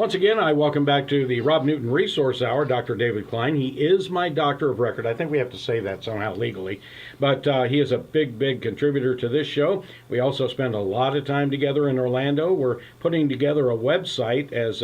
Once again, I welcome back to the Rob Newton Resource Hour, Dr. David Klein. He is my doctor of record. I think we have to say that somehow legally. But he is a big contributor to this show. We also spend a lot of time together in Orlando. We're putting together a website as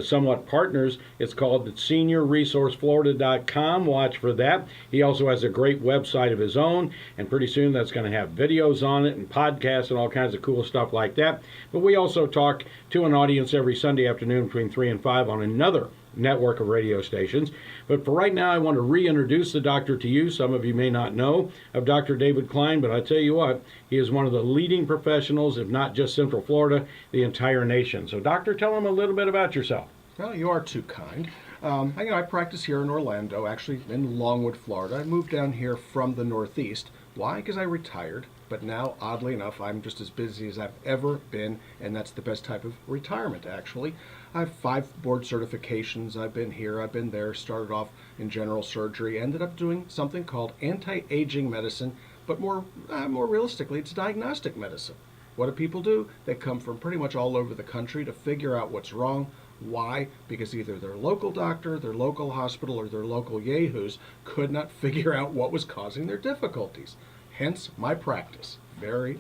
somewhat partners. It's called SeniorResourceFlorida.com. Watch for that. He also has a great website of his own, and pretty soon that's going to have videos on it and podcasts and all kinds of cool stuff like that. But we also talk to an audience every Sunday afternoon between 3 and 5 on another network of radio stations. But for right now, I want to reintroduce the doctor to you. Some of you may not know of Dr. David Klein, but I tell you what, he is one of the leading professionals, if not just Central Florida, the entire nation. So, doctor, tell him a little bit about yourself. Well, you are too kind. I practice here in Orlando, actually in Longwood, Florida. I moved down here from the Northeast. Why? Because I retired. But now, oddly enough, I'm just as busy as I've ever been, and that's the best type of retirement, actually. I have 5 board certifications. I've been here, I've been there, started off in general surgery, ended up doing something called anti-aging medicine, but more realistically, it's diagnostic medicine. What do people do? They come from pretty much all over the country to figure out what's wrong. Why? Because either their local doctor, their local hospital, or their local yahoos could not figure out what was causing their difficulties. Hence my practice. Very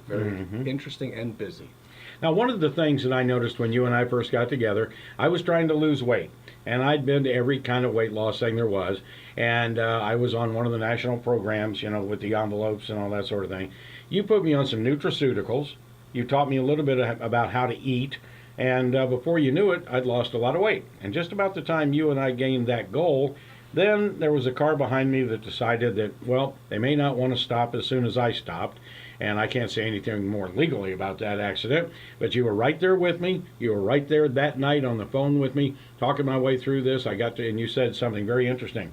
interesting and busy. Now, one of the things that I noticed when you and I first got together, I was trying to lose weight. And I'd been to every kind of weight loss thing there was. And I was on one of the national programs, with the envelopes and all that sort of thing. You put me on some Nutraceuticals. You taught me a little bit about how to eat. And before you knew it, I'd lost a lot of weight. And just about the time you and I gained that goal, then there was a car behind me that decided that, well, they may not want to stop as soon as I stopped. And I can't say anything more legally about that accident. But you were right there with me. You were right there that night on the phone with me, talking my way through this. And you said something very interesting.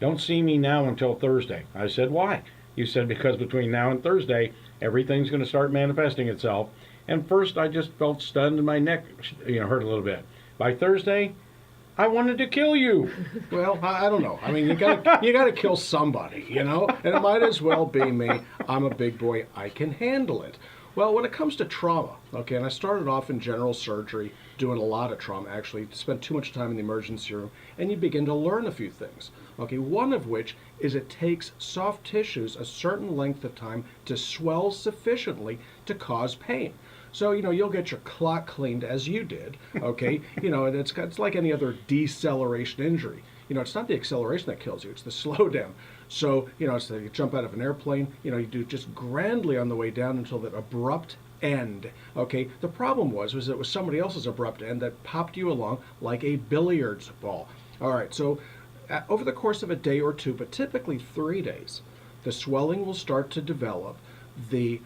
Don't see me now until Thursday. I said, why? You said, because between now and Thursday, everything's going to start manifesting itself. And first, I just felt stunned and my neck hurt a little bit. By Thursday, I wanted to kill you. Well, I don't know. I mean, you gotta kill somebody, and it might as well be me. I'm a big boy. I can handle it. Well, when it comes to trauma, okay, and I started off in general surgery, doing a lot of trauma, actually, spent too much time in the emergency room, and you begin to learn a few things. Okay, one of which is it takes soft tissues a certain length of time to swell sufficiently to cause pain. So, you'll get your clot cleaned as you did, okay? And it's like any other deceleration injury. It's not the acceleration that kills you, it's the slowdown. So, it's like you jump out of an airplane, you do just grandly on the way down until that abrupt end, okay? The problem was it was somebody else's abrupt end that popped you along like a billiards ball. All right, so over the course of a day or two, but typically 3 days, the swelling will start to develop. The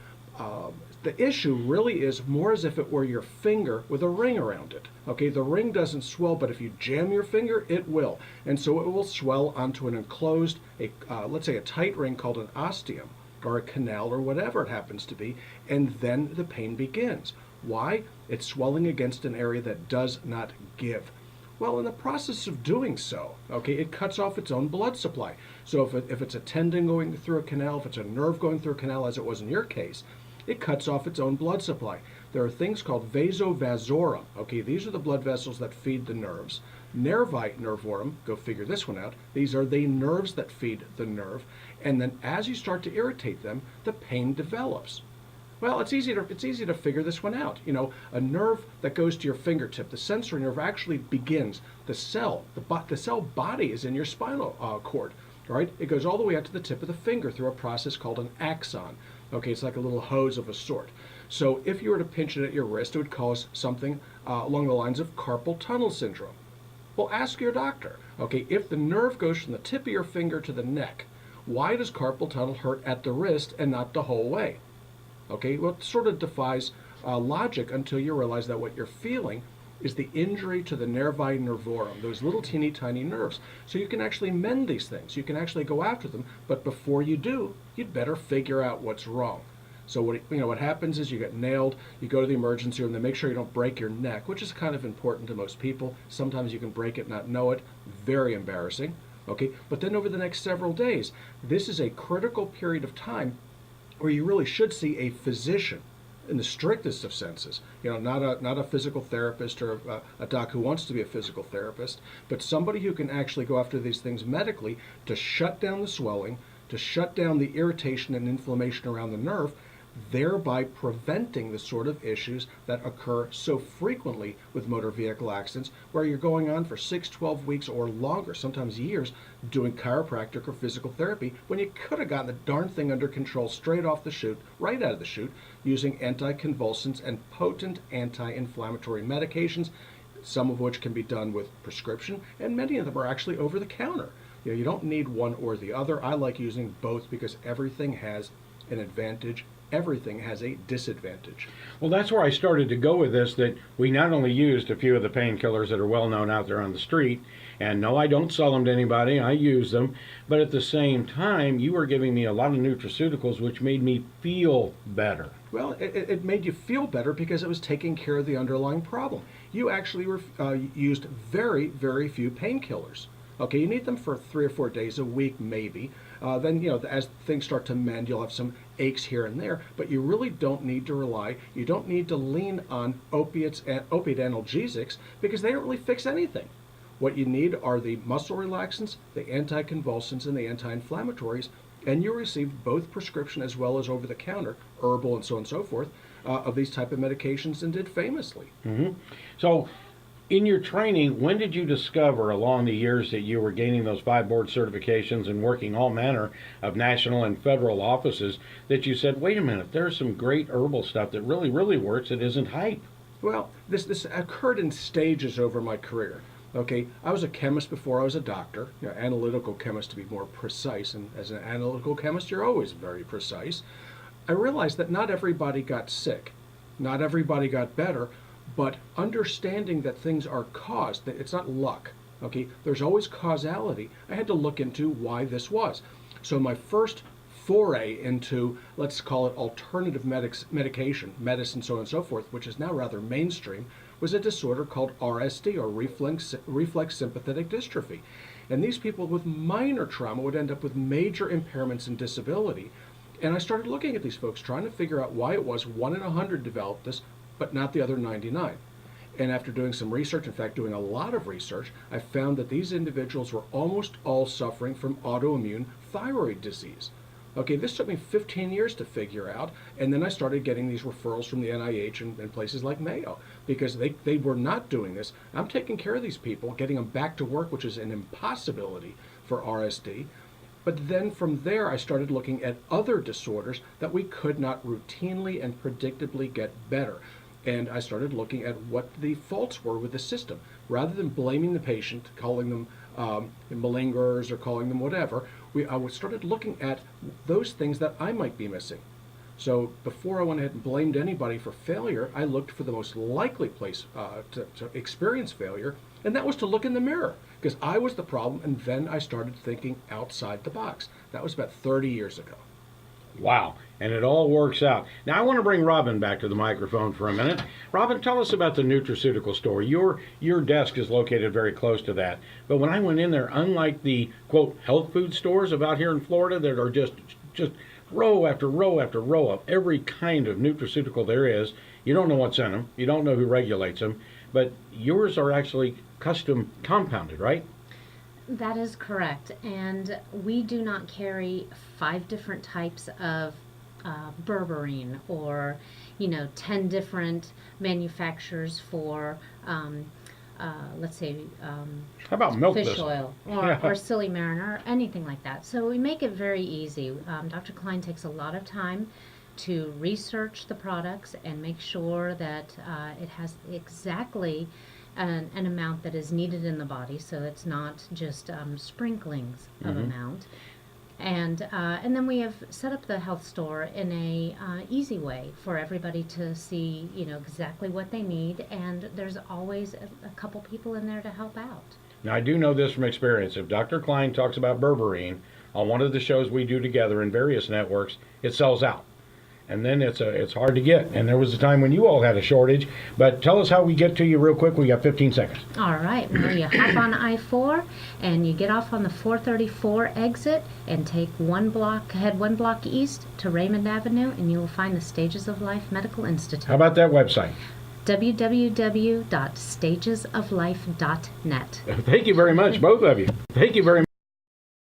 issue really is more as if it were your finger with a ring around it. Okay, the ring doesn't swell, but if you jam your finger, it will. And so it will swell onto an enclosed, let's say a tight ring called an ostium, or a canal, or whatever it happens to be, and then the pain begins. Why? It's swelling against an area that does not give. Well, in the process of doing so, okay, it cuts off its own blood supply. So if it's a tendon going through a canal, if it's a nerve going through a canal, as it was in your case, it cuts off its own blood supply. There are things called vasovasora. Okay, these are the blood vessels that feed the nerves. Nervi nervorum, go figure this one out. These are the nerves that feed the nerve. And then as you start to irritate them, the pain develops. Well, it's easy to figure this one out. A nerve that goes to your fingertip, the sensory nerve actually begins. The cell body is in your spinal cord. All right, it goes all the way out to the tip of the finger through a process called an axon. Okay, it's like a little hose of a sort. So if you were to pinch it at your wrist, it would cause something along the lines of carpal tunnel syndrome. Well, ask your doctor. Okay, if the nerve goes from the tip of your finger to the neck, why does carpal tunnel hurt at the wrist and not the whole way? Okay, well, it sort of defies logic until you realize that what you're feeling is the injury to the nervi nervorum, those little teeny tiny nerves. So you can actually mend these things. You can actually go after them, but before you do, you'd better figure out what's wrong. So what happens is you get nailed, you go to the emergency room, they make sure you don't break your neck, which is kind of important to most people. Sometimes you can break it, not know it. Very embarrassing. Okay, but then over the next several days, this is a critical period of time where you really should see a physician. in the strictest of senses. Not a physical therapist or a doc who wants to be a physical therapist, but somebody who can actually go after these things medically to shut down the swelling, to shut down the irritation and inflammation around the nerve, thereby preventing the sort of issues that occur so frequently with motor vehicle accidents, where you're going on for 6, 12 weeks or longer, sometimes years, doing chiropractic or physical therapy, when you could have gotten the darn thing under control straight off the chute, right out of the chute, using anticonvulsants and potent anti-inflammatory medications, some of which can be done with prescription, and many of them are actually over the counter. You don't need one or the other. I like using both because everything has an advantage. Everything has a disadvantage. Well, that's where I started to go with this, that we not only used a few of the painkillers that are well known out there on the street, and no, I don't sell them to anybody, I use them, but at the same time, you were giving me a lot of nutraceuticals which made me feel better. Well, it made you feel better because it was taking care of the underlying problem. You actually used very, very few painkillers. Okay, you need them for 3 or 4 days a week, maybe. Then, as things start to mend, you'll have some aches here and there, but you really don't need to you don't need to lean on opiates and opiate analgesics because they don't really fix anything. What you need are the muscle relaxants, the anticonvulsants, and the anti-inflammatories, and you receive both prescription as well as over-the-counter, herbal and so on and so forth, of these type of medications, and did famously. So, in your training, when did you discover along the years that you were gaining those 5 board certifications and working all manner of national and federal offices that you said, wait a minute, there's some great herbal stuff that really, really works that isn't hype? Well, this occurred in stages over my career. Okay, I was a chemist before I was a doctor, analytical chemist to be more precise, and as an analytical chemist, you're always very precise. I realized that not everybody got sick, not everybody got better, but understanding that things are caused, that it's not luck, okay? There's always causality. I had to look into why this was. So my first foray into, let's call it alternative medicine, so on and so forth, which is now rather mainstream, was a disorder called RSD, or reflex sympathetic dystrophy. And these people with minor trauma would end up with major impairments and disability. And I started looking at these folks, trying to figure out why it was 1 in 100 developed this, but not the other 99. And after doing some research, in fact doing a lot of research, I found that these individuals were almost all suffering from autoimmune thyroid disease. Okay, this took me 15 years to figure out, and then I started getting these referrals from the NIH and places like Mayo, because they were not doing this. I'm taking care of these people, getting them back to work, which is an impossibility for RSD. But then from there, I started looking at other disorders that we could not routinely and predictably get better. And I started looking at what the faults were with the system. Rather than blaming the patient, calling them malingerers or calling them whatever, I started looking at those things that I might be missing. So before I went ahead and blamed anybody for failure, I looked for the most likely place to experience failure, and that was to look in the mirror, because I was the problem, and then I started thinking outside the box. That was about 30 years ago. Wow, and it all works out. Now I want to bring Robin back to the microphone for a minute. Robin, tell us about the nutraceutical store. Your desk is located very close to that. But when I went in there, unlike the, quote, health food stores of out here in Florida that are just row after row after row of every kind of nutraceutical there is, you don't know what's in them, you don't know who regulates them, but yours are actually custom compounded, right? That is correct, and we do not carry 5 different types of berberine or 10 different manufacturers for let's say How about milk fish thistle? oil or silly mariner or anything like that. So we make it very easy. Dr. Klein takes a lot of time to research the products and make sure that it has exactly an amount that is needed in the body, so it's not just sprinklings of amount. And then we have set up the health store in a easy way for everybody to see, exactly what they need, and there's always a couple people in there to help out. Now I do know this from experience. If Dr. Klein talks about berberine on one of the shows we do together in various networks, it sells out. and then it's hard to get. And there was a time when you all had a shortage. But tell us how we get to you real quick. We got 15 seconds. All right. Well, you hop on I-4 and you get off on the 434 exit and take head one block east to Raymond Avenue, and you will find the Stages of Life Medical Institute. How about that website? www.stagesoflife.net. Thank you very much, both of you. Thank you very much.